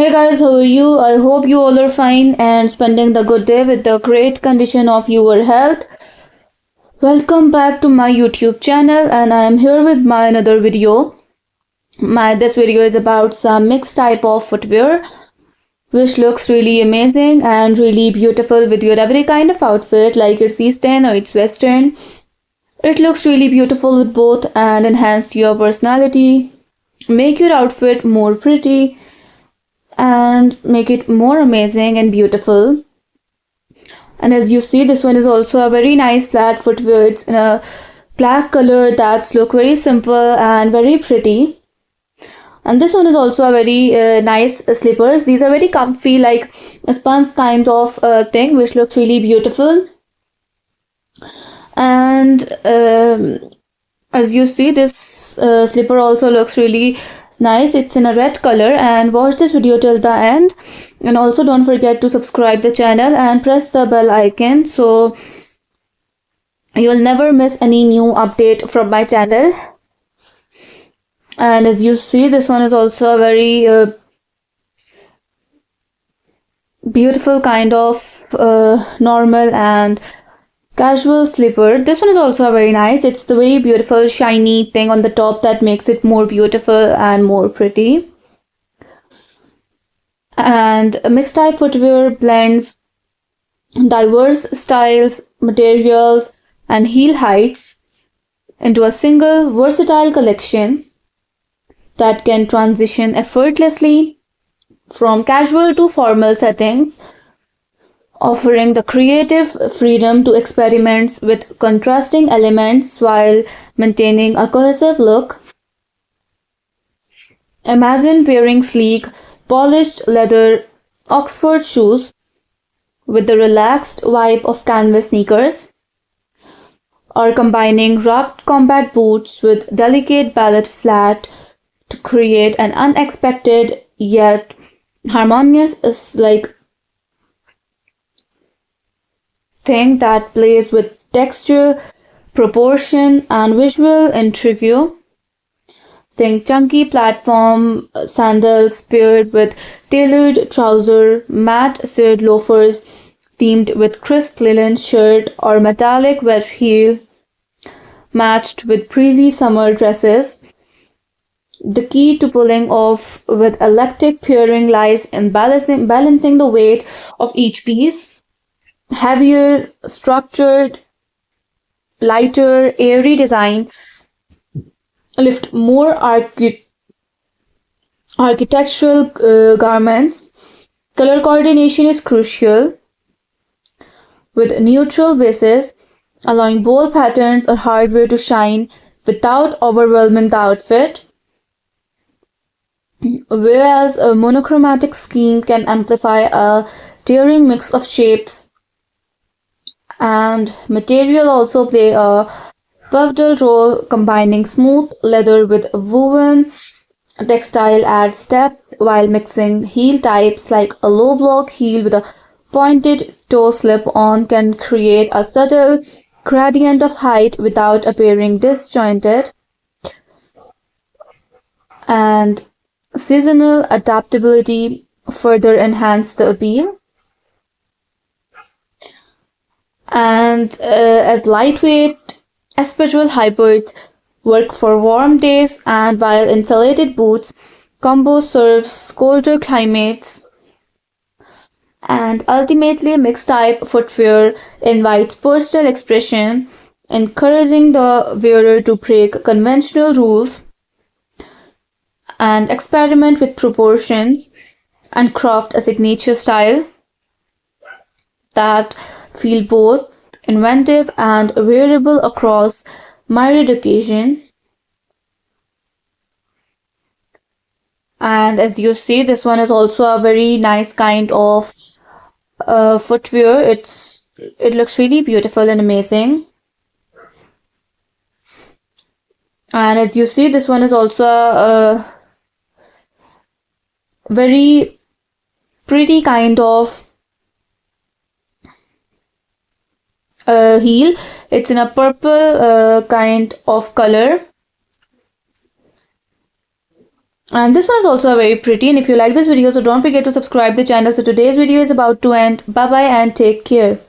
Hey guys, how are you? I hope you all are fine and spending the good day with the great condition of your health. Welcome back to my YouTube channel and I am here with my another video. This video is about some mixed type of footwear which looks really amazing and really beautiful with your every kind of outfit like it's Eastern or it's Western. It looks really beautiful with both and enhance your personality, make your outfit more pretty and make it more amazing and beautiful. And as you see, this one is also a very nice flat footwear. It's in a black color that's look very simple and very pretty. And this one is also a very nice slippers. These are very comfy, like a sponge kind of thing, which looks really beautiful. And as you see, this slipper also looks really nice. It's in a red color. And watch this video till the end, and also don't forget to subscribe the channel and press the bell icon so you'll never miss any new update from my channel. And as you see, this one is also a very beautiful kind of normal and casual slipper. This one is also very nice. It's the very beautiful shiny thing on the top that makes it more beautiful and more pretty. And mixed type footwear blends diverse styles, materials, and heel heights into a single versatile collection that can transition effortlessly from casual to formal settings, offering the creative freedom to experiment with contrasting elements while maintaining a cohesive look. Imagine pairing sleek, polished leather Oxford shoes with the relaxed vibe of canvas sneakers, or combining rugged combat boots with delicate ballet flat to create an unexpected yet harmonious thing that plays with texture, proportion, and visual intrigue. Think chunky platform sandals paired with tailored trouser, matte suede loafers teamed with crisp linen shirt or metallic wedge heel matched with breezy summer dresses. The key to pulling off with eclectic pairing lies in balancing the weight of each piece. Heavier, structured, lighter, airy design lift more architectural garments. Color coordination is crucial, with neutral bases allowing bold patterns or hardware to shine without overwhelming the outfit, whereas a monochromatic scheme can amplify a daring mix of shapes and material. Also play a pivotal role, combining smooth leather with woven textile adds depth, while mixing heel types like a low block heel with a pointed toe slip on can create a subtle gradient of height without appearing disjointed. And seasonal adaptability further enhance the appeal. And as lightweight aspirational hybrids work for warm days, and while insulated boots combo serves colder climates. And ultimately, mixed type footwear invites personal expression, encouraging the wearer to break conventional rules and experiment with proportions and craft a signature style that feel both inventive and wearable across myriad occasions. And as you see, this one is also a very nice kind of footwear. It looks really beautiful and amazing. And as you see, this one is also a very pretty kind of heel. It's in a purple kind of color, And this one is also very pretty. And if you like this video, so don't forget to subscribe the channel. So today's video is about to end. Bye bye and take care.